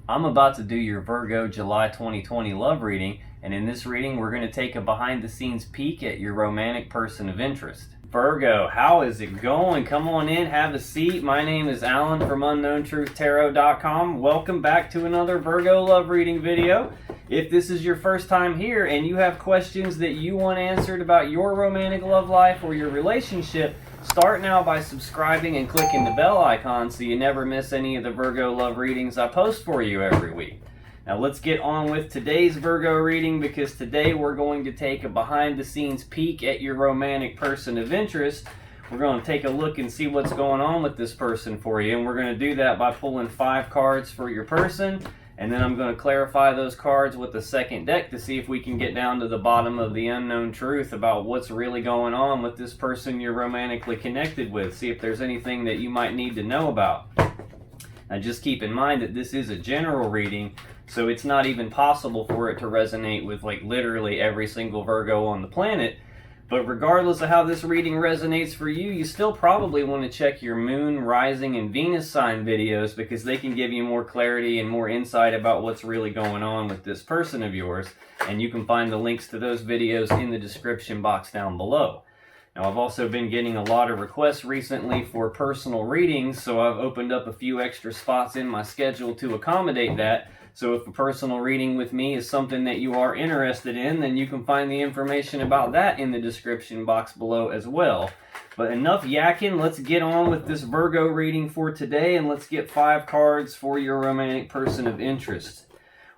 I'm about to do your Virgo July 2020 love reading, and in this reading we're going to take a behind the scenes peek at your romantic person of interest. Virgo, how is it going? Come on in, have a seat. My name is Alan from UnknownTruthTarot.com. Welcome back to another Virgo love reading video. If this is your first time here and you have questions that you want answered about your romantic love life or your relationship, start now by subscribing and clicking the bell icon so you never miss any of the Virgo love readings I post for you every week. Now let's get on with today's Virgo reading, because today we're going to take a behind the scenes peek at your romantic person of interest. We're going to take a look and see what's going on with this person for you, and we're going to do that by pulling 5 cards for your person. And then I'm going to clarify those cards with the second deck to see if we can get down to the bottom of the unknown truth about what's really going on with this person you're romantically connected with. See if there's anything that you might need to know about. Now just keep in mind that this is a general reading, so it's not even possible for it to resonate with like literally every single Virgo on the planet. But regardless of how this reading resonates for you, you still probably want to check your moon, rising, and Venus sign videos, because they can give you more clarity and more insight about what's really going on with this person of yours. And you can find the links to those videos in the description box down below. Now, I've also been getting a lot of requests recently for personal readings, so I've opened up a few extra spots in my schedule to accommodate that. So if a personal reading with me is something that you are interested in, then you can find the information about that in the description box below as well. But enough yakking, let's get on with this Virgo reading for today, and let's get 5 cards for your romantic person of interest.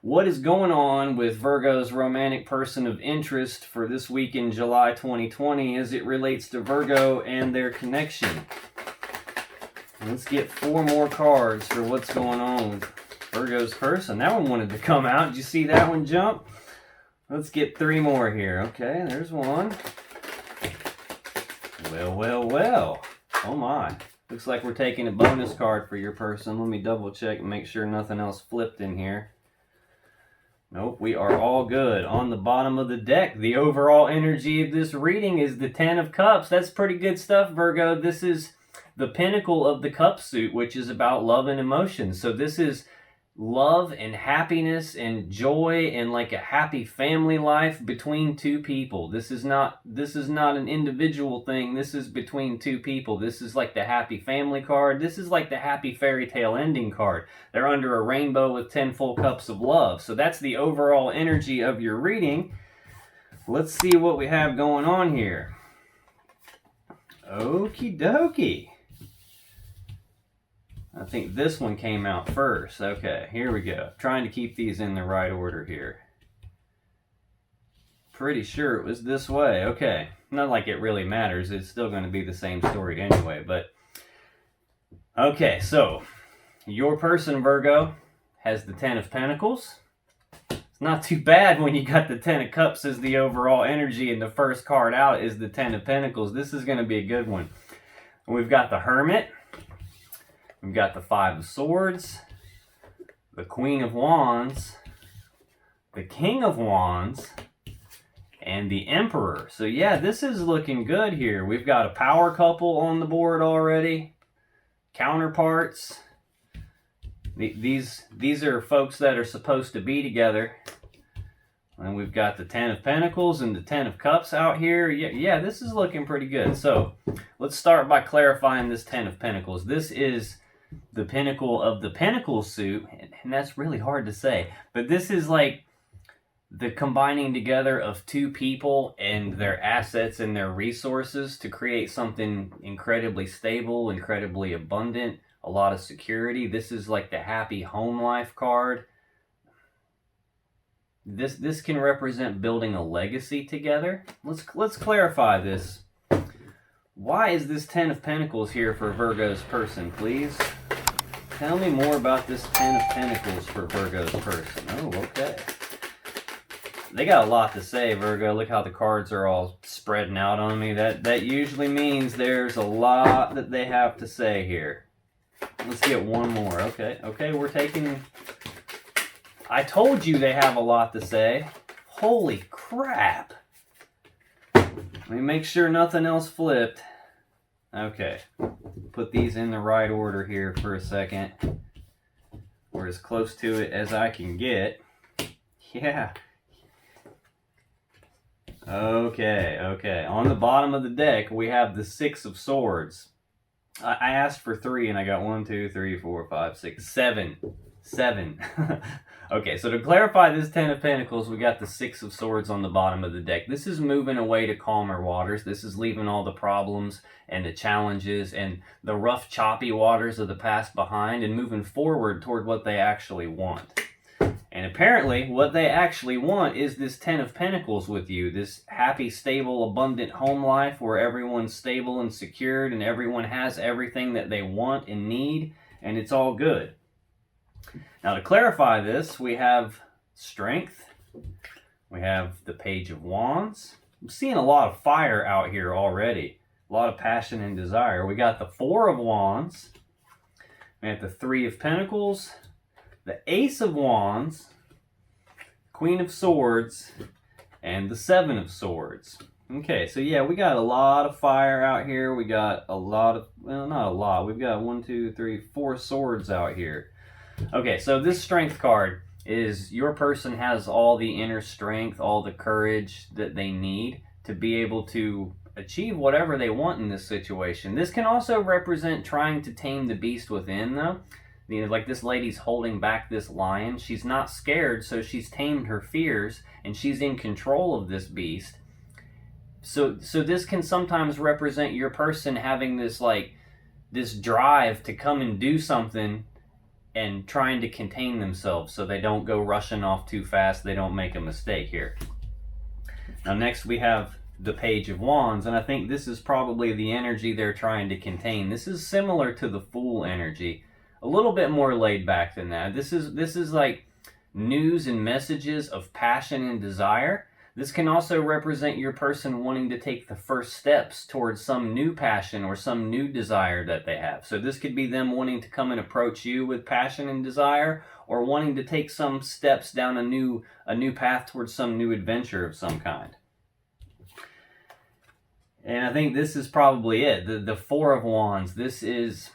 What is going on with Virgo's romantic person of interest for this week in July 2020 as it relates to Virgo and their connection? Let's get 4 more cards for what's going on with Virgo's person. That one wanted to come out. Did you see that one jump? Let's get 3 more here. Okay, there's one. Well. Oh my. Looks like we're taking a bonus card for your person. Let me double check and make sure nothing else flipped in here. Nope, we are all good. On the bottom of the deck, the overall energy of this reading is the 10 of Cups. That's pretty good stuff, Virgo. This is the pinnacle of the cup suit, which is about love and emotion. So this is love and happiness and joy and like a happy family life between 2 people. This is not an individual thing. This is between 2 people. This is like the happy family card. This is like the happy fairy tale ending card. They're under a rainbow with 10 full cups of love. So that's the overall energy of your reading. Let's see what we have going on here. Okie dokie. I think this one came out first. Okay, here we go. Trying to keep these in the right order here. Pretty sure it was this way. Okay, not like it really matters. It's still going to be the same story anyway. But okay, so your person, Virgo, has the 10 of Pentacles. It's not too bad when you got the 10 of Cups as the overall energy and the first card out is the 10 of Pentacles. This is going to be a good one. We've got the Hermit. We've got the 5 of Swords, the Queen of Wands, the King of Wands, and the Emperor. So yeah, this is looking good here. We've got a power couple on the board already. Counterparts. These are folks that are supposed to be together. And we've got the 10 of Pentacles and the 10 of Cups out here. Yeah, this is looking pretty good. So let's start by clarifying this 10 of Pentacles. This is the pinnacle of the Pentacles suit, and that's really hard to say, but this is like the combining together of 2 people and their assets and their resources to create something incredibly stable, incredibly abundant, a lot of security. This is like the happy home life card. This can represent building a legacy together. Let's clarify this. Why is this 10 of Pentacles here for Virgo's person, please? Tell me more about this 10 of Pentacles for Virgo's person. Oh, okay. They got a lot to say, Virgo. Look how the cards are all spreading out on me. That usually means there's a lot that they have to say here. Let's get one more. Okay, we're taking... I told you they have a lot to say. Holy crap. Let me make sure nothing else flipped. Okay, put these in the right order here for a second. or as close to it as I can get. Yeah. Okay. On the bottom of the deck, we have the Six of Swords. I asked for 3 and I got 1, 2, 3, 4, 5, 6, 7. 7. Okay, so to clarify this 10 of Pentacles, we got the Six of Swords on the bottom of the deck. This is moving away to calmer waters. This is leaving all the problems and the challenges and the rough, choppy waters of the past behind and moving forward toward what they actually want. And apparently, what they actually want is this 10 of Pentacles with you, this happy, stable, abundant home life where everyone's stable and secured and everyone has everything that they want and need, and it's all good. Now, to clarify this, we have Strength. We have the Page of Wands. I'm seeing a lot of fire out here already, a lot of passion and desire. We got the Four of Wands. We have the Three of Pentacles, the Ace of Wands, Queen of Swords, and the Seven of Swords. Okay, so yeah, we got a lot of fire out here. We got a lot of, well, not a lot. We've got 1, 2, 3, 4 swords out here. Okay, so this Strength card is your person has all the inner strength, all the courage that they need to be able to achieve whatever they want in this situation. This can also represent trying to tame the beast within, though. You know, like this lady's holding back this lion. She's not scared, so she's tamed her fears, and she's in control of this beast. So this can sometimes represent your person having this, like, this drive to come and do something and trying to contain themselves so they don't go rushing off too fast, they don't make a mistake here. Now next we have the Page of Wands, and I think this is probably the energy they're trying to contain. This is similar to the Fool energy. A little bit more laid back than that. This is like news and messages of passion and desire. This can also represent your person wanting to take the first steps towards some new passion or some new desire that they have. So this could be them wanting to come and approach you with passion and desire, or wanting to take some steps down a new path towards some new adventure of some kind. And I think this is probably it. The Four of Wands. This is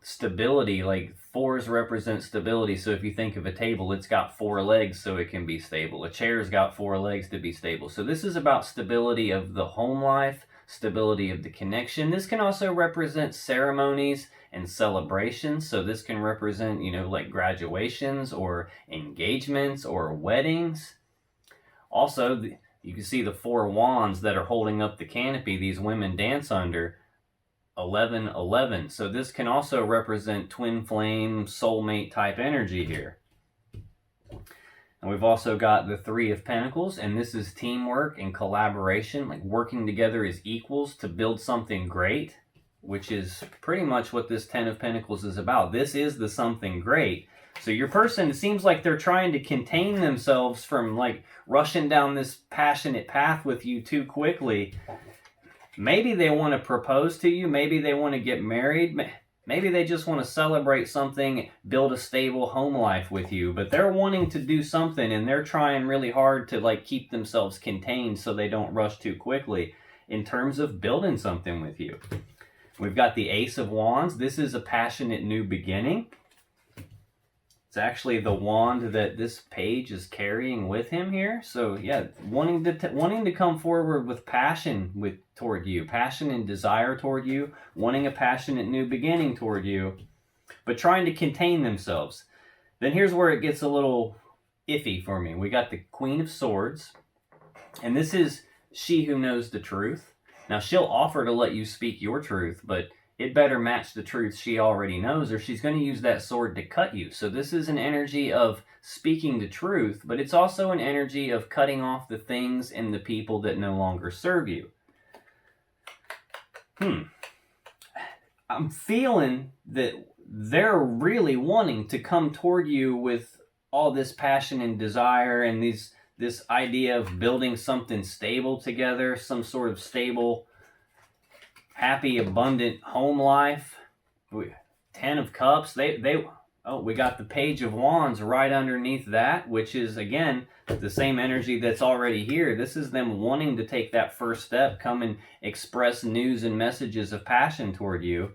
stability. Like, fours represent stability. So if you think of a table, it's got 4 legs so it can be stable. A chair's got 4 legs to be stable. So this is about stability of the home life, stability of the connection. This can also represent ceremonies and celebrations. So this can represent, you know, like graduations or engagements or weddings. Also, you can see the 4 wands that are holding up the canopy these women dance under. 1111. So this can also represent twin flame, soulmate type energy here. And we've also got the Three of Pentacles, and this is teamwork and collaboration, like working together as equals to build something great, which is pretty much what this 10 of Pentacles is about. This is the something great. So your person, it seems like they're trying to contain themselves from like rushing down this passionate path with you too quickly. Maybe they want to propose to you. Maybe they want to get married. Maybe they just want to celebrate something, build a stable home life with you. But they're wanting to do something, and they're trying really hard to like keep themselves contained so they don't rush too quickly in terms of building something with you. We've got the Ace of Wands. This is a passionate new beginning. It's actually the wand that this page is carrying with him here. So yeah, wanting to come forward with passion toward you, passion and desire toward you, wanting a passionate new beginning toward you, but trying to contain themselves. Then here's where it gets a little iffy for me. We got the Queen of Swords, and this is she who knows the truth. Now she'll offer to let you speak your truth, but it better match the truth she already knows, or she's going to use that sword to cut you. So this is an energy of speaking the truth, but it's also an energy of cutting off the things and the people that no longer serve you. I'm feeling that they're really wanting to come toward you with all this passion and desire and this idea of building something stable together, some sort of stable, happy, abundant home life. 10 of Cups. We got the Page of Wands right underneath that, which is, again, the same energy that's already here. This is them wanting to take that first step, come and express news and messages of passion toward you.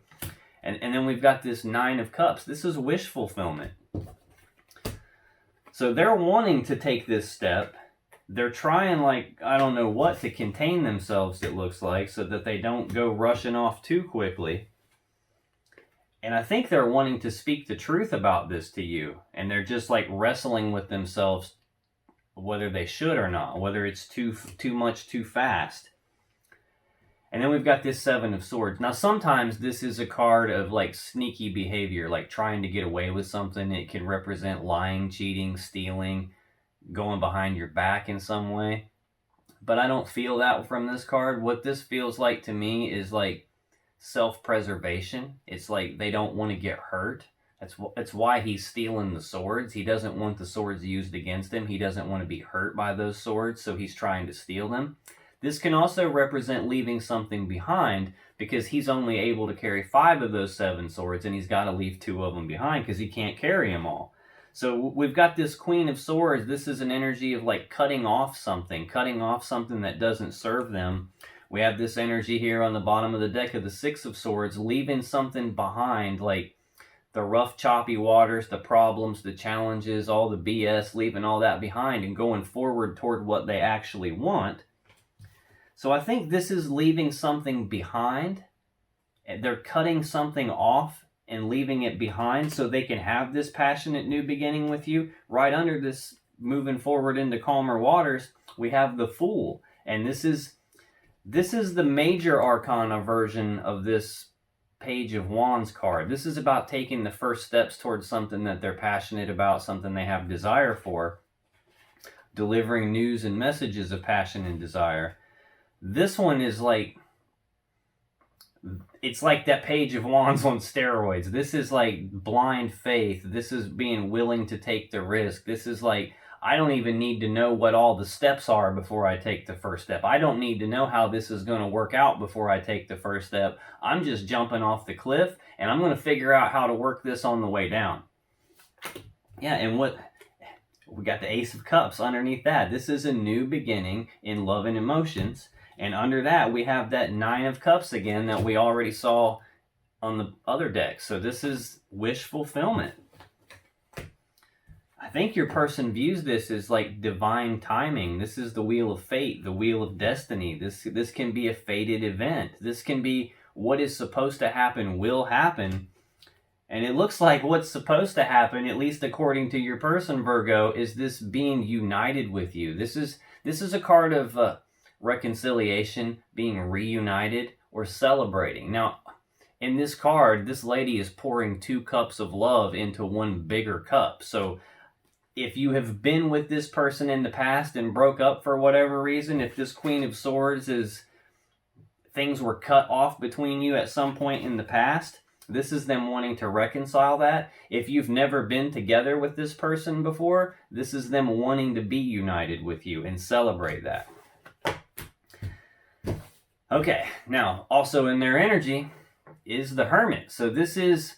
And then we've got this 9 of Cups. This is wish fulfillment. So they're wanting to take this step. They're trying, like, I don't know what, to contain themselves, it looks like, so that they don't go rushing off too quickly. And I think they're wanting to speak the truth about this to you. And they're just like wrestling with themselves whether they should or not, whether it's too much too fast. And then we've got this Seven of Swords. Now, sometimes this is a card of like sneaky behavior, like trying to get away with something. It can represent lying, cheating, stealing, going behind your back in some way. But I don't feel that from this card. What this feels like to me is like self-preservation. It's like they don't want to get hurt. That's why he's stealing the swords. He doesn't want the swords used against him. He doesn't want to be hurt by those swords, so he's trying to steal them. This can also represent leaving something behind, because he's only able to carry 5 of those 7 swords, and he's got to leave 2 of them behind because he can't carry them all. So we've got this Queen of Swords. This is an energy of like cutting off something that doesn't serve them. We have this energy here on the bottom of the deck of the Six of Swords, leaving something behind, like the rough, choppy waters, the problems, the challenges, all the BS, leaving all that behind and going forward toward what they actually want. So I think this is leaving something behind. They're cutting something off and leaving it behind so they can have this passionate new beginning with you. Right under this, moving forward into calmer waters, we have the Fool. And this is the major arcana version of this Page of Wands card. This is about taking the first steps towards something that they're passionate about, something they have desire for, delivering news and messages of passion and desire. This one is like, it's like that Page of Wands on steroids. This is like blind faith. This is being willing to take the risk. This is like, I don't even need to know what all the steps are before I take the first step. I don't need to know how this is going to work out before I take the first step. I'm just jumping off the cliff, and I'm going to figure out how to work this on the way down. Yeah, and we got the Ace of Cups underneath that. This is a new beginning in love and emotions. And under that, we have that Nine of Cups again that we already saw on the other deck. So this is wish fulfillment. I think your person views this as like divine timing. This is the wheel of fate, the wheel of destiny. This can be a fated event. This can be what is supposed to happen will happen. And it looks like what's supposed to happen, at least according to your person, Virgo, is this being united with you. This is a card of reconciliation, being reunited, or celebrating. Now, in this card, this lady is pouring 2 cups of love into one bigger cup. So if you have been with this person in the past and broke up for whatever reason, if this Queen of Swords is, things were cut off between you at some point in the past, this is them wanting to reconcile that. If you've never been together with this person before, this is them wanting to be united with you and celebrate that. Okay, now, also in their energy is the Hermit. So this is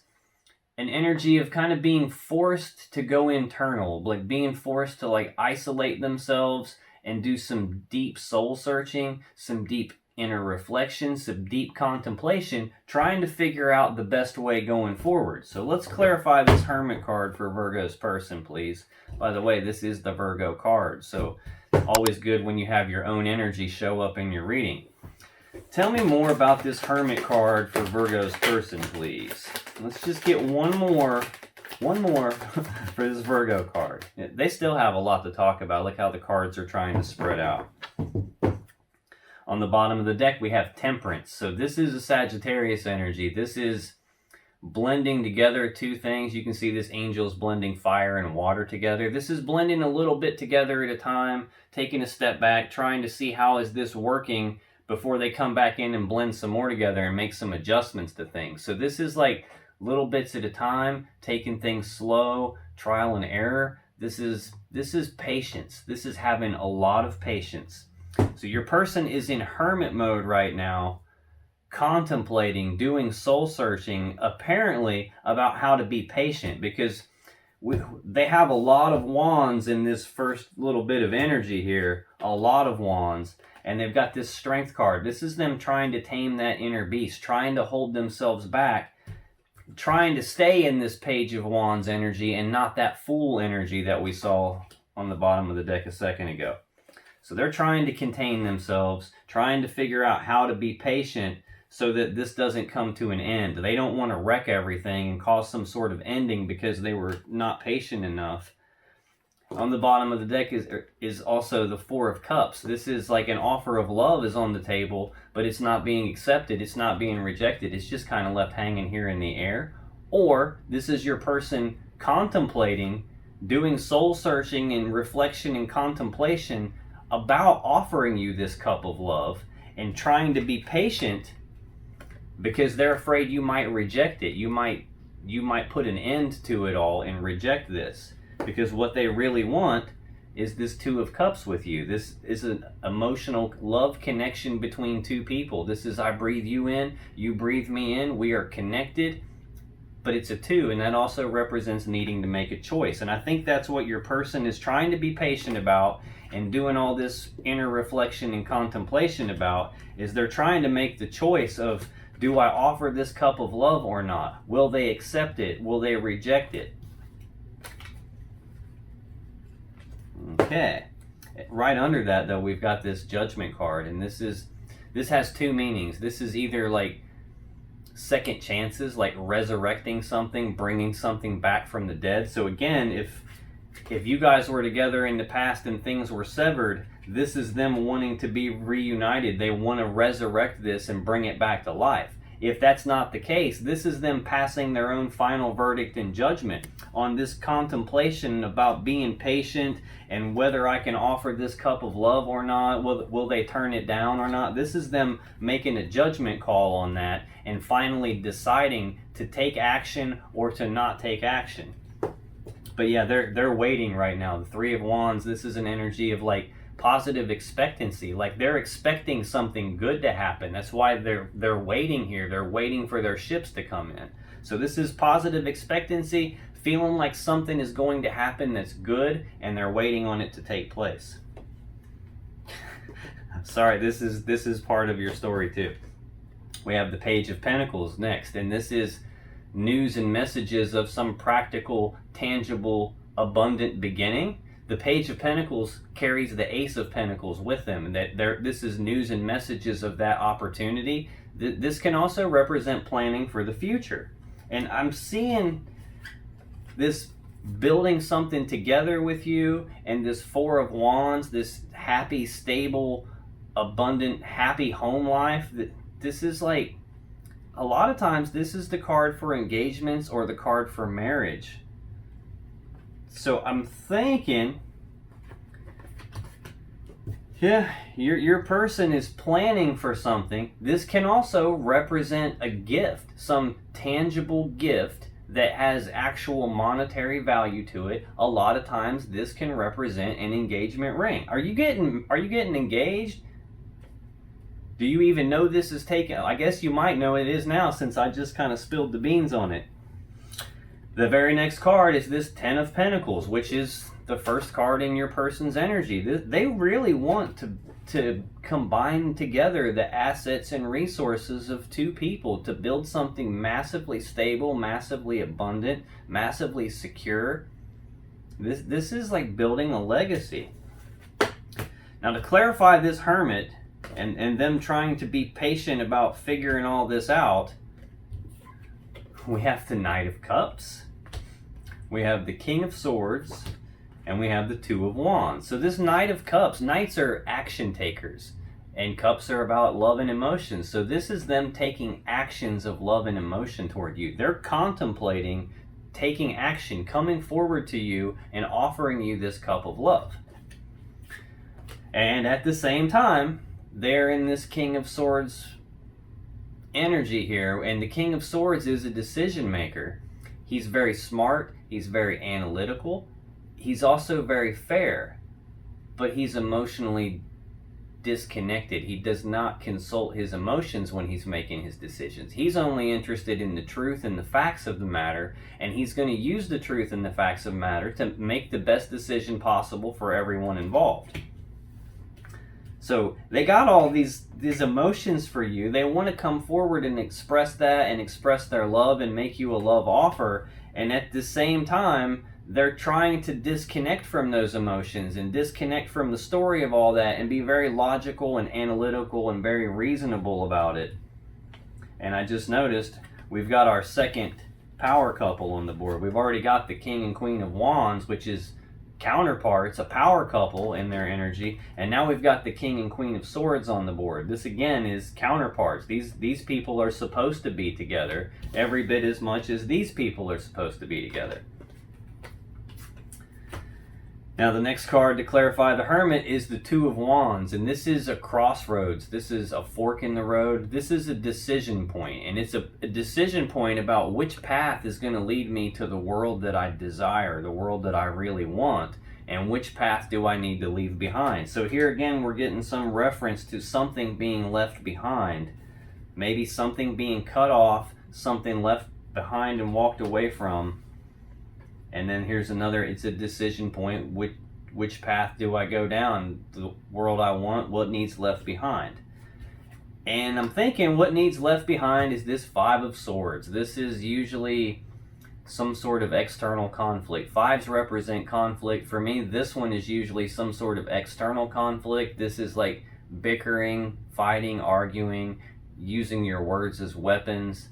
an energy of kind of being forced to go internal, like being forced to like isolate themselves and do some deep soul searching, some deep inner reflection, some deep contemplation, trying to figure out the best way going forward. So let's clarify this Hermit card for Virgo's person, please. By the way, this is the Virgo card, so always good when you have your own energy show up in your reading. Tell me more about this Hermit card for Virgo's person, please. Let's just get one more for this Virgo card. They still have a lot to talk about. Look how the cards are trying to spread out. On the bottom of the deck, we have Temperance. So this is a Sagittarius energy. This is blending together 2 things. You can see this angel's blending fire and water together. This is blending a little bit together at a time, taking a step back, trying to see how is this working before they come back in and blend some more together and make some adjustments to things. So this is like little bits at a time, taking things slow, trial and error. This is patience. This is having a lot of patience. So your person is in hermit mode right now, contemplating, doing soul searching, apparently about how to be patient, because they have a lot of wands in this first little bit of energy here, a lot of wands. And they've got this Strength card. This is them trying to tame that inner beast, trying to hold themselves back trying to stay in this Page of Wands energy and not that Fool energy that we saw on the bottom of the deck a second ago. So they're trying to contain themselves, trying to figure out how to be patient so that this doesn't come to an end. They don't want to wreck everything and cause some sort of ending because they were not patient enough. On the bottom of the deck is also the Four of Cups. This is like an offer of love is on the table, but it's not being accepted. It's not being rejected. It's just kind of left hanging here in the air. Or this is your person contemplating, doing soul searching and reflection and contemplation about offering you this cup of love and trying to be patient because they're afraid you might reject it. You might put an end to it all and reject this. Because what they really want is this Two of Cups with you. This is an emotional love connection between two people. This is I breathe you in, you breathe me in, we are connected, but it's a two, and that also represents needing to make a choice. And I think that's what your person is trying to be patient about and doing all this inner reflection and contemplation about, is they're trying to make the choice of, do I offer this cup of love or not? Will they accept it? Will they reject it? Okay, right under that though, we've got this Judgment card, and this has two meanings. This is either like second chances, like resurrecting something, bringing something back from the dead. So again, if you guys were together in the past and things were severed, this is them wanting to be reunited. They want to resurrect this and bring it back to life. If that's not the case, this is them passing their own final verdict and judgment on this contemplation about being patient and whether I can offer this cup of love or not. Will they turn it down or not? This is them making a judgment call on that and finally deciding to take action or to not take action. But yeah, they're waiting right now. The Three of Wands, this is an energy of like positive expectancy. Like they're expecting something good to happen. That's why they're waiting here. They're waiting for their ships to come in. So this is positive expectancy, feeling like something is going to happen that's good, and they're waiting on it to take place. Sorry, this is part of your story too. We have the Page of Pentacles next, and this is news and messages of some practical, tangible, abundant beginning. The Page of Pentacles carries the Ace of Pentacles with them, and this is news and messages of that opportunity. This can also represent planning for the future. And I'm seeing this building something together with you, and this Four of Wands, this happy, stable, abundant, happy home life. This is like, a lot of times this is the card for engagements or the card for marriage. So I'm thinking, yeah, your person is planning for something. This can also represent a gift, some tangible gift that has actual monetary value to it. A lot of times this can represent an engagement ring. Are you getting engaged? Do you even know this is taken? I guess you might know it is now, since I just kind of spilled the beans on it. The very next card is this Ten of Pentacles, which is the first card in your person's energy. They really want to combine together the assets and resources of two people to build something massively stable, massively abundant, massively secure. This is like building a legacy. Now, to clarify this Hermit and them trying to be patient about figuring all this out, we have the Knight of Cups, we have the King of Swords, and we have the Two of Wands. So this Knight of Cups, Knights are action takers, and Cups are about love and emotion. So this is them taking actions of love and emotion toward you. They're contemplating taking action, coming forward to you and offering you this cup of love. And at the same time, they're in this King of Swords energy here, and the King of Swords is a decision maker. He's very smart, he's very analytical, he's also very fair, but he's emotionally disconnected. He does not consult his emotions when he's making his decisions. He's only interested in the truth and the facts of the matter, and he's going to use the truth and the facts of the matter to make the best decision possible for everyone involved. So they got all these emotions for you. They want to come forward and express that and express their love and make you a love offer. And at the same time, they're trying to disconnect from those emotions and disconnect from the story of all that and be very logical and analytical and very reasonable about it. And I just noticed we've got our second power couple on the board. We've already got the King and Queen of Wands, which is counterparts, a power couple in their energy, and now we've got the King and Queen of Swords on the board. This again is counterparts. These people are supposed to be together every bit as much as these people are supposed to be together. Now the next card to clarify the Hermit is the Two of Wands, and this is a crossroads. This is a fork in the road. This is a decision point, and it's a decision point about which path is going to lead me to the world that I desire, the world that I really want, and which path do I need to leave behind. So here again we're getting some reference to something being left behind, maybe something being cut off, something left behind and walked away from. And then here's another, it's a decision point. Which path do I go down? The world I want, what needs left behind? And I'm thinking what needs left behind is this Five of Swords. This is usually some sort of external conflict. Fives represent conflict. For me, this one is usually some sort of external conflict. This is like bickering, fighting, arguing, using your words as weapons.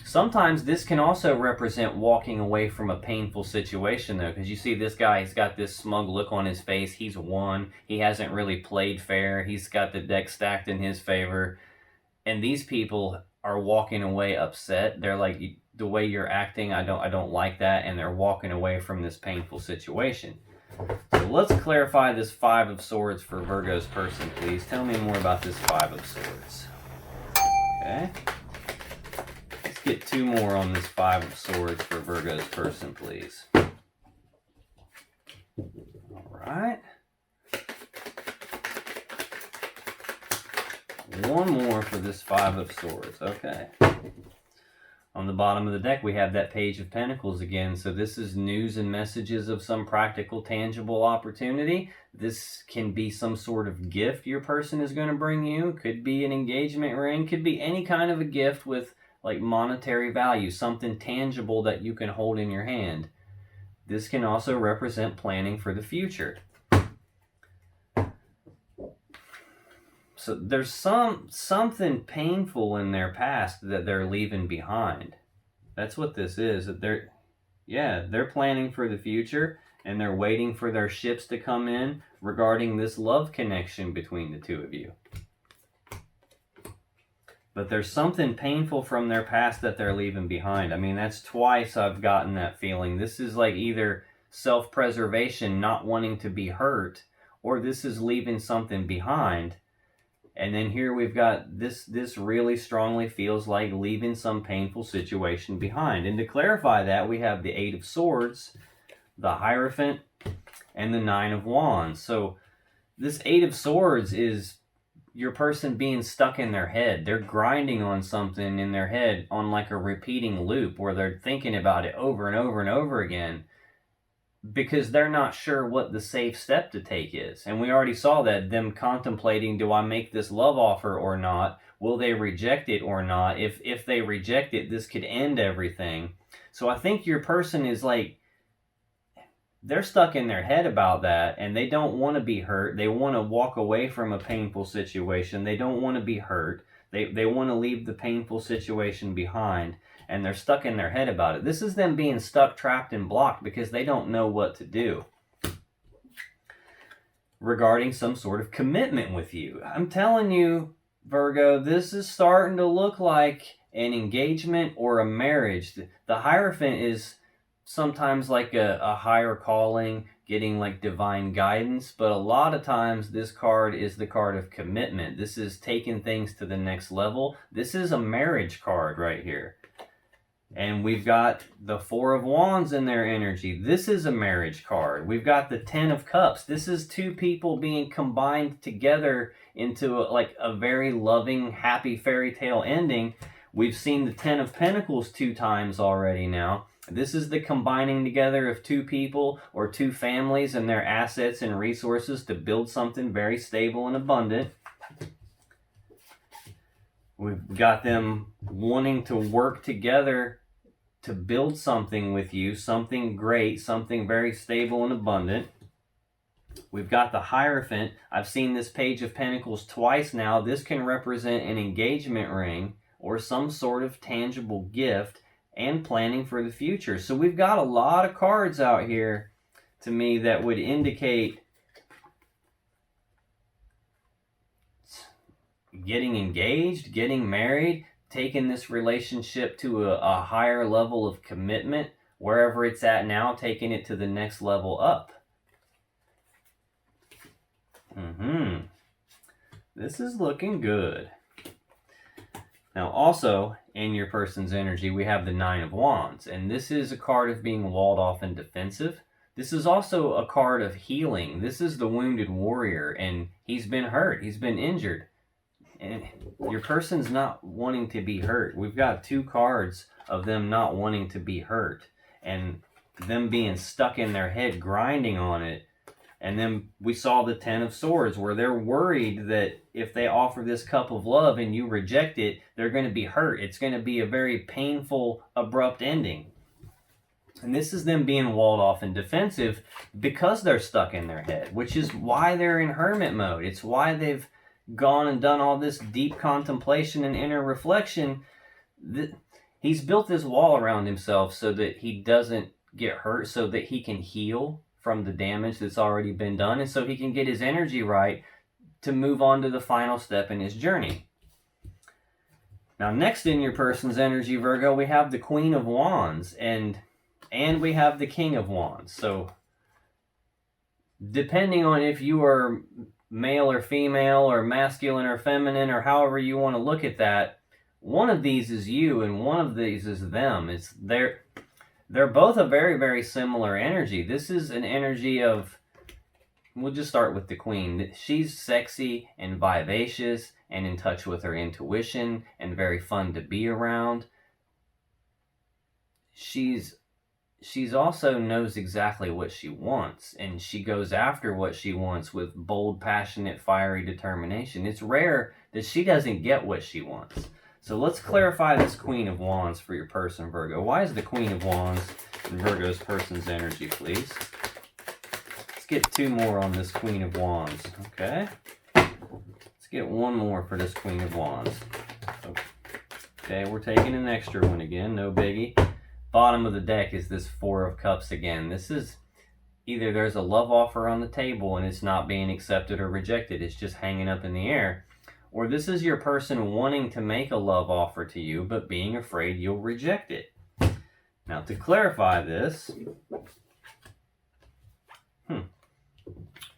Sometimes this can also represent walking away from a painful situation, though, because you see this guy, he's got this smug look on his face. He's won. He hasn't really played fair. He's got the deck stacked in his favor. And these people are walking away upset. They're like, the way you're acting, I don't like that. And they're walking away from this painful situation. So let's clarify this Five of Swords for Virgo's person, please. Tell me more about this Five of Swords. Okay. Get two more on this Five of Swords for Virgo's person, please. All right. One more for this Five of Swords. Okay. On the bottom of the deck, we have that Page of Pentacles again. So this is news and messages of some practical, tangible opportunity. This can be some sort of gift your person is going to bring you. Could be an engagement ring. Could be any kind of a gift with like monetary value, something tangible that you can hold in your hand. This can also represent planning for the future. So there's something painful in their past that they're leaving behind. That's what this is. That they're planning for the future and they're waiting for their ships to come in regarding this love connection between the two of you. But there's something painful from their past that they're leaving behind. I mean, that's twice I've gotten that feeling. This is like either self-preservation, not wanting to be hurt, or this is leaving something behind. And then here we've got this really strongly feels like leaving some painful situation behind. And to clarify that, we have the Eight of Swords, the Hierophant, and the Nine of Wands. So this Eight of Swords is your person being stuck in their head. They're grinding on something in their head on like a repeating loop where they're thinking about it over and over and over again because they're not sure what the safe step to take is. And we already saw that, them contemplating, do I make this love offer or not? Will they reject it or not? If they reject it, this could end everything. So I think your person is like, they're stuck in their head about that, and they don't want to be hurt. They want to walk away from a painful situation. They don't want to be hurt. They want to leave the painful situation behind, and they're stuck in their head about it. This is them being stuck, trapped, and blocked because they don't know what to do regarding some sort of commitment with you. I'm telling you, Virgo, this is starting to look like an engagement or a marriage. The Hierophant is sometimes like a higher calling, getting like divine guidance, but a lot of times this card is the card of commitment. This is taking things to the next level. This is a marriage card right here. And we've got the Four of Wands in their energy. This is a marriage card. We've got the Ten of Cups. This is two people being combined together into like a very loving, happy fairy tale ending. We've seen the Ten of Pentacles 2 times already now. This is the combining together of two people or two families and their assets and resources to build something very stable and abundant. We've got them wanting to work together to build something with you, something great, something very stable and abundant. We've got the Hierophant. I've seen this Page of Pentacles twice now. This can represent an engagement ring or some sort of tangible gift and planning for the future. So we've got a lot of cards out here to me that would indicate getting engaged, getting married, taking this relationship to a higher level of commitment, wherever it's at now, taking it to the next level up. This is looking good. Now also, in your person's energy, we have the Nine of Wands, and this is a card of being walled off and defensive. This is also a card of healing. This is the wounded warrior, and he's been hurt, he's been injured. And your person's not wanting to be hurt. We've got two cards of them not wanting to be hurt, and them being stuck in their head, grinding on it. And then we saw the Ten of Swords, where they're worried that if they offer this cup of love and you reject it, they're going to be hurt. It's going to be a very painful, abrupt ending. And this is them being walled off and defensive because they're stuck in their head, which is why they're in hermit mode. It's why they've gone and done all this deep contemplation and inner reflection. He's built this wall around himself so that he doesn't get hurt, so that he can heal from the damage that's already been done, and so he can get his energy right to move on to the final step in his journey. Now next in your person's energy, Virgo, we have the Queen of Wands and we have the King of Wands. So depending on if you are male or female or masculine or feminine or however you want to look at that, one of these is you and one of these is them. They're both a very, very similar energy. This is an energy of, we'll just start with the Queen. She's sexy and vivacious and in touch with her intuition and very fun to be around. She's also knows exactly what she wants, and she goes after what she wants with bold, passionate, fiery determination. It's rare that she doesn't get what she wants. So let's clarify this Queen of Wands for your person, Virgo. Why is the Queen of Wands in Virgo's person's energy, please? Let's get two more on this Queen of Wands, okay? Let's get one more for this Queen of Wands. Okay, we're taking an extra one again, no biggie. Bottom of the deck is this Four of Cups again. This is either there's a love offer on the table and it's not being accepted or rejected. It's just hanging up in the air. Or this is your person wanting to make a love offer to you, but being afraid you'll reject it. Now, to clarify this,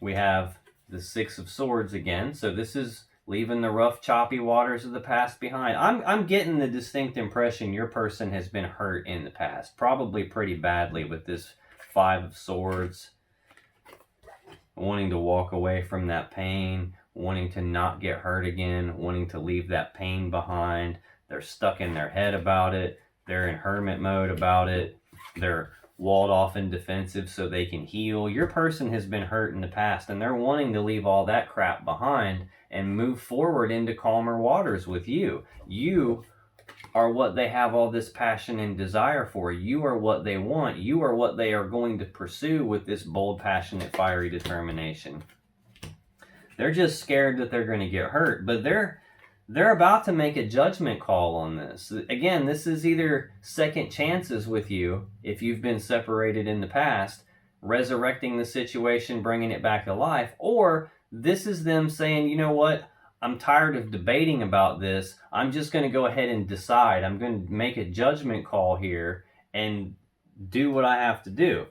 we have the Six of Swords again. So this is leaving the rough, choppy waters of the past behind. I'm getting the distinct impression your person has been hurt in the past, probably pretty badly with this Five of Swords, wanting to walk away from that pain, wanting to not get hurt again, wanting to leave that pain behind. They're stuck in their head about it. They're in hermit mode about it. They're walled off and defensive so they can heal. Your person has been hurt in the past, and they're wanting to leave all that crap behind and move forward into calmer waters with you. You are what they have all this passion and desire for. You are what they want. You are what they are going to pursue with this bold, passionate, fiery determination. They're just scared that they're going to get hurt, but they're about to make a judgment call on this. Again, this is either second chances with you if you've been separated in the past, resurrecting the situation, bringing it back to life, or this is them saying, you know what, I'm tired of debating about this. I'm just going to go ahead and decide. I'm going to make a judgment call here and do what I have to do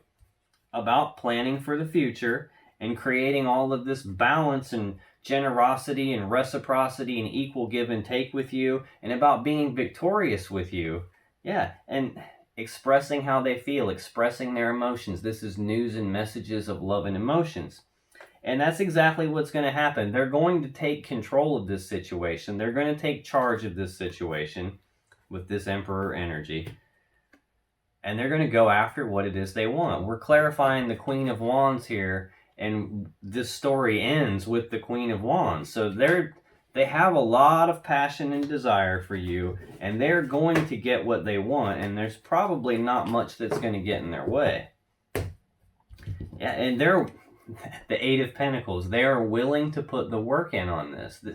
about planning for the future and creating all of this balance and generosity and reciprocity and equal give and take with you, and about being victorious with you. Yeah, and expressing how they feel, expressing their emotions. This is news and messages of love and emotions. And that's exactly what's going to happen. They're going to take control of this situation. They're going to take charge of this situation with this Emperor energy. and they're going to go after what it is they want. We're clarifying the Queen of Wands here, and this story ends with the Queen of Wands. So they have a lot of passion and desire for you, and they're going to get what they want, and there's probably not much that's going to get in their way. Yeah, and they're the Eight of Pentacles. They are willing to put the work in on this.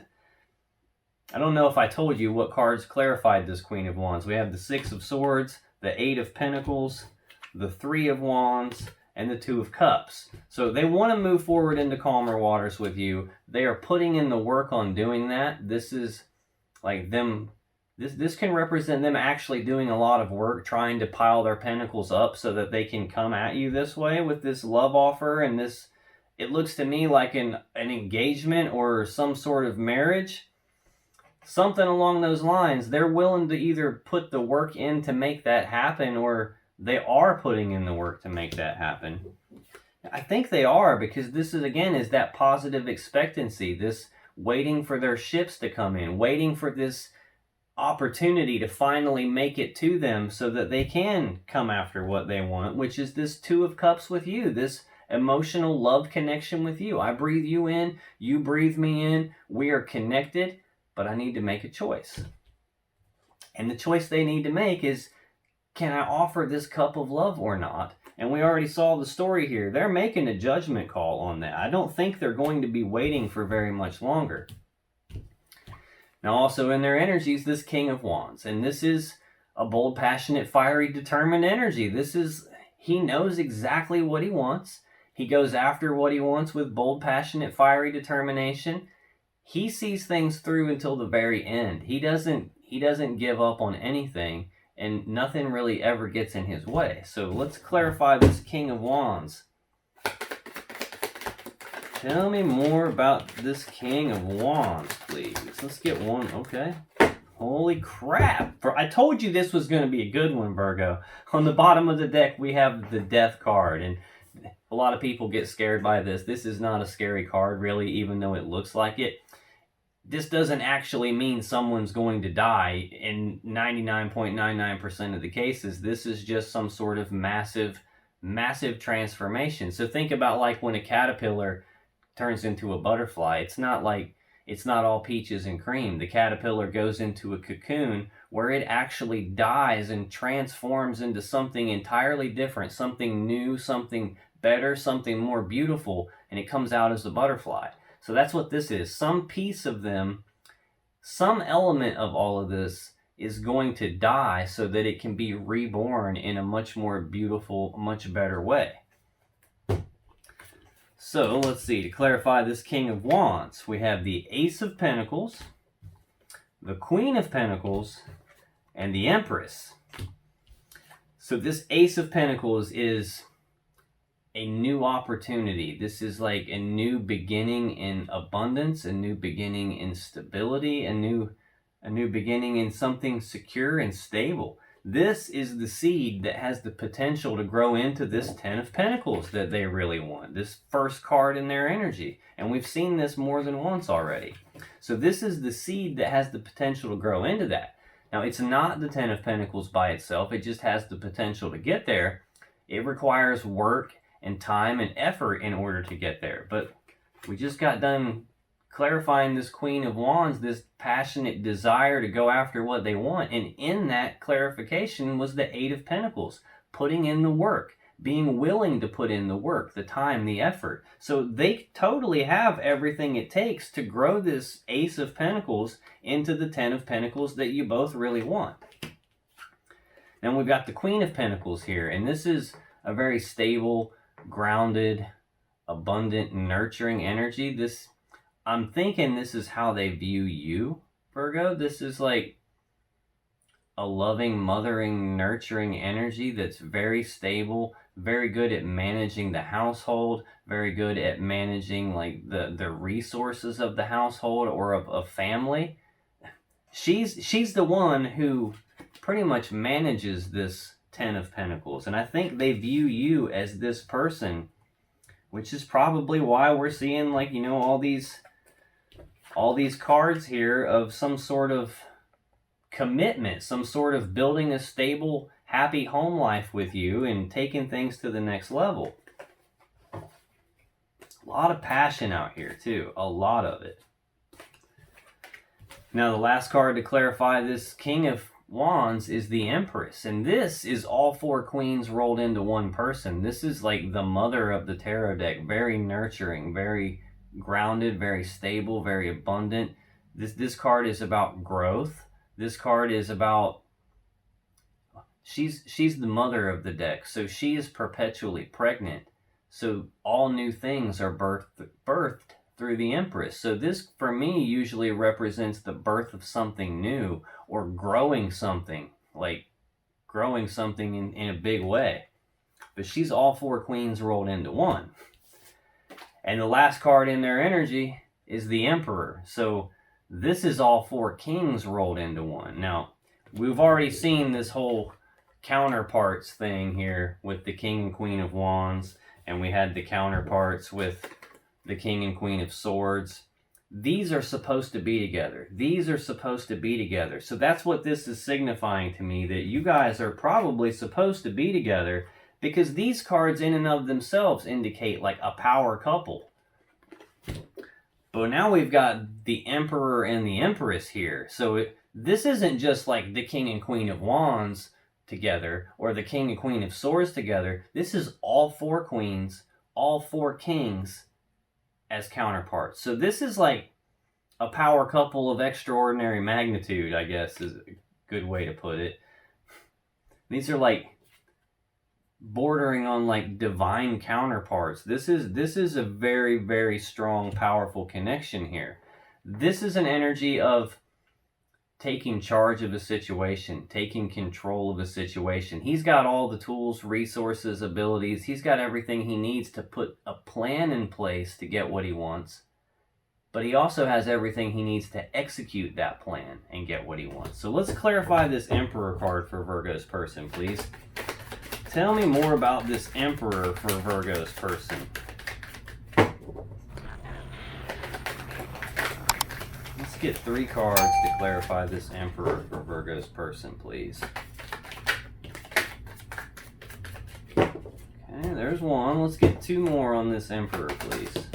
I don't know if I told you what cards clarified this Queen of Wands. We have the Six of Swords, the Eight of Pentacles, the Three of Wands, and the Two of Cups. So they want to move forward into calmer waters with you. They are putting in the work on doing that. This is like them. This can represent them actually doing a lot of work, trying to pile their pentacles up so that they can come at you this way with this love offer. And this, it looks to me like an engagement or some sort of marriage. Something along those lines. They're willing to either put the work in to make that happen, or they are putting in the work to make that happen. I think they are, because this is, again, is that positive expectancy, this waiting for their ships to come in, waiting for this opportunity to finally make it to them so that they can come after what they want, which is this Two of Cups with you, this emotional love connection with you. I breathe you in, you breathe me in, we are connected, but I need to make a choice. And the choice they need to make is, can I offer this cup of love or not? And we already saw the story here. They're making a judgment call on that. I don't think they're going to be waiting for very much longer. Now, also in their energies, this King of Wands. And this is a bold, passionate, fiery, determined energy. He knows exactly what he wants. He goes after what he wants with bold, passionate, fiery determination. He sees things through until the very end. He doesn't give up on anything, and nothing really ever gets in his way. So let's clarify this King of Wands. Tell me more about this King of Wands, please. Let's get one. Okay. Holy crap. I told you this was going to be a good one, Virgo. On the bottom of the deck, we have the Death card, and a lot of people get scared by this. This is not a scary card, really, even though it looks like it. This doesn't actually mean someone's going to die. In 99.99% of the cases, this is just some sort of massive transformation. So think about like when a caterpillar turns into a butterfly. It's not all peaches and cream. The caterpillar goes into a cocoon where it actually dies and transforms into something entirely different, something new, something better, something more beautiful, and it comes out as a butterfly. So that's what this is. Some piece of them, some element of all of this is going to die so that it can be reborn in a much more beautiful, much better way. So let's see, to clarify this King of Wands, we have the Ace of Pentacles, the Queen of Pentacles, and the Empress. So this Ace of Pentacles is a new opportunity. This is like a new beginning in abundance, a new beginning in stability, a new beginning in something secure and stable. This is the seed that has the potential to grow into this Ten of Pentacles that they really want, this first card in their energy. And we've seen this more than once already. So this is the seed that has the potential to grow into that. Now, it's not the Ten of Pentacles by itself. It just has the potential to get there. It requires work and time and effort in order to get there. But we just got done clarifying this Queen of Wands, this passionate desire to go after what they want. And in that clarification was the Eight of Pentacles, putting in the work, being willing to put in the work, the time, the effort. So they totally have everything it takes to grow this Ace of Pentacles into the Ten of Pentacles that you both really want. Then we've got the Queen of Pentacles here, and this is a very stable, grounded, abundant, nurturing energy. I'm thinking this is how they view you, Virgo. This is like a loving, mothering, nurturing energy that's very stable, very good at managing the household, very good at managing like the resources of the household or of a family. She's the one who pretty much manages this Ten of Pentacles, and I think they view you as this person, which is probably why we're seeing like, you know, all these cards here of some sort of commitment, some sort of building a stable happy home life with you and taking things to the next level. A lot of passion out here too, a lot of it. Now the last card to clarify this King of Wands is the Empress, and this is all four queens rolled into one person. This is like the mother of the tarot deck, very nurturing, very grounded, very stable, very abundant. This card is about growth. This card is about, she's the mother of the deck, so she is perpetually pregnant. So all new things are birthed through the Empress. So this, for me, usually represents the birth of something new or growing something, like growing something in a big way. But she's all four queens rolled into one. And the last card in their energy is the Emperor. So this is all four kings rolled into one. Now, we've already seen this whole counterparts thing here with the King and Queen of Wands, and we had the counterparts with the King and Queen of Swords. These are supposed to be together. These are supposed to be together. So that's what this is signifying to me, that you guys are probably supposed to be together, because these cards in and of themselves indicate like a power couple. But now we've got the Emperor and the Empress here. So this isn't just like the King and Queen of Wands together or the King and Queen of Swords together. This is all four queens, all four kings as counterparts. So this is like a power couple of extraordinary magnitude, I guess is a good way to put it. These are like bordering on like divine counterparts. This is a very, very strong, powerful connection here. This is an energy of taking charge of a situation, taking control of a situation. He's got all the tools, resources, abilities. He's got everything he needs to put a plan in place to get what he wants. But he also has everything he needs to execute that plan and get what he wants. So let's clarify this Emperor card for Virgo's person, please. Tell me more about this Emperor for Virgo's person. Let's get 3 cards to clarify this Emperor for Virgo's person, please. Okay, there's 1. Let's get 2 more on this Emperor, please.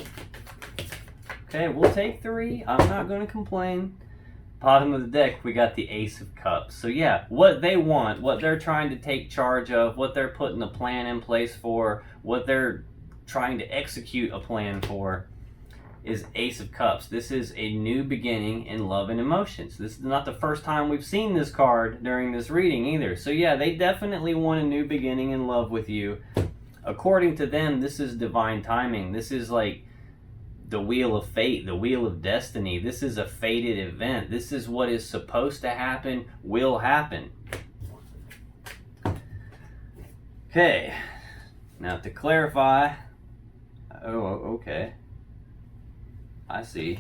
Okay, we'll take 3. I'm not going to complain. Bottom of the deck, we got the Ace of Cups. So yeah, what they want, what they're trying to take charge of, what they're putting a plan in place for, what they're trying to execute a plan for, is Ace of Cups. This is a new beginning in love and emotions. This is not the first time we've seen this card during this reading either. So yeah, they definitely want a new beginning in love with you. According to them, this is divine timing. This is like the wheel of fate, the wheel of destiny. This is a fated event. This is what is supposed to happen, will happen. Okay, now to clarify, okay. I see.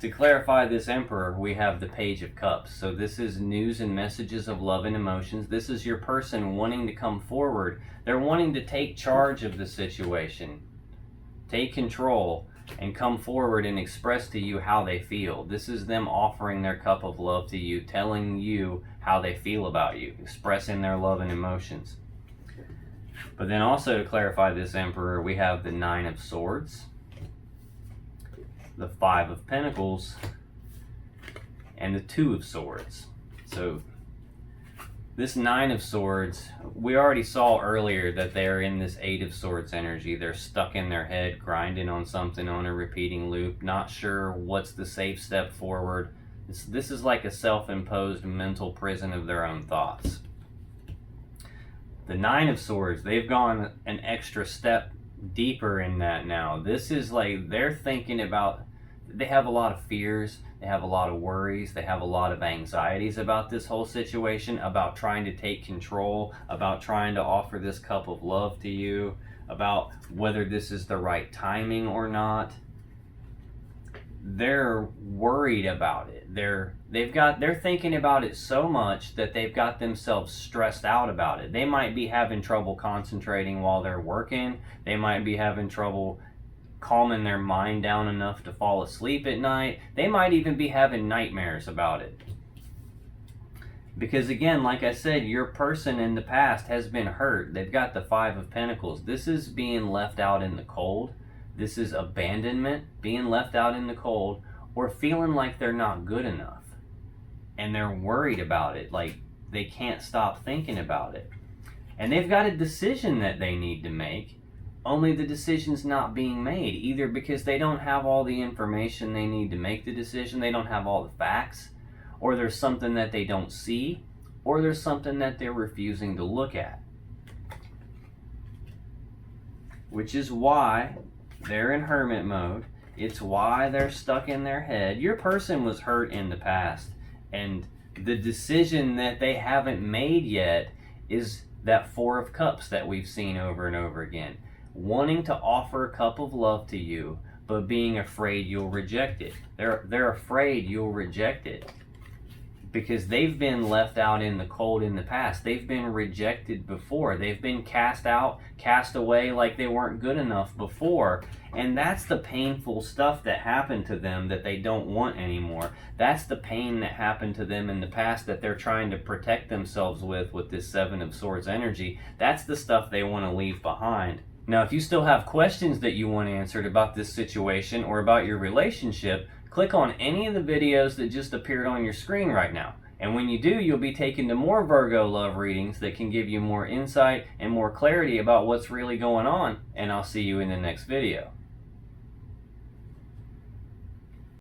To clarify this Emperor, we have the Page of Cups. So this is news and messages of love and emotions. This is your person wanting to come forward. They're wanting to take charge of the situation, take control, and come forward and express to you how they feel. This is them offering their cup of love to you, telling you how they feel about you, expressing their love and emotions. But then also to clarify this Emperor, we have the 9 of Swords, the 5 of Pentacles, and the 2 of Swords. So this 9 of Swords, we already saw earlier that they're in this 8 of Swords energy. They're stuck in their head, grinding on something on a repeating loop, not sure what's the safe step forward. This is like a self-imposed mental prison of their own thoughts. The 9 of Swords, they've gone an extra step deeper in that now. This is like they're thinking about, they have a lot of fears, they have a lot of worries, they have a lot of anxieties about this whole situation, about trying to take control, about trying to offer this cup of love to you, about whether this is the right timing or not. They're worried about it. They're thinking about it so much that they've got themselves stressed out about it. They might be having trouble concentrating while they're working. They might be having trouble calming their mind down enough to fall asleep at night. They might even be having nightmares about it. Because again, like I said, your person in the past has been hurt. They've got the Five of Pentacles. This is being left out in the cold. This is abandonment, being left out in the cold, or feeling like they're not good enough. And they're worried about it, like they can't stop thinking about it. And they've got a decision that they need to make, only the decision's not being made, either because they don't have all the information they need to make the decision, they don't have all the facts, or there's something that they don't see, or there's something that they're refusing to look at. Which is why they're in hermit mode. It's why they're stuck in their head. Your person was hurt in the past, and the decision that they haven't made yet is that Four of Cups that we've seen over and over again. Wanting to offer a cup of love to you, but being afraid you'll reject it. They're afraid you'll reject it, because they've been left out in the cold in the past. They've been rejected before. They've been cast out, cast away like they weren't good enough before. And that's the painful stuff that happened to them that they don't want anymore. That's the pain that happened to them in the past that they're trying to protect themselves with this Seven of Swords energy. That's the stuff they want to leave behind. Now, if you still have questions that you want answered about this situation or about your relationship, click on any of the videos that just appeared on your screen right now. And when you do, you'll be taken to more Virgo love readings that can give you more insight and more clarity about what's really going on. And I'll see you in the next video.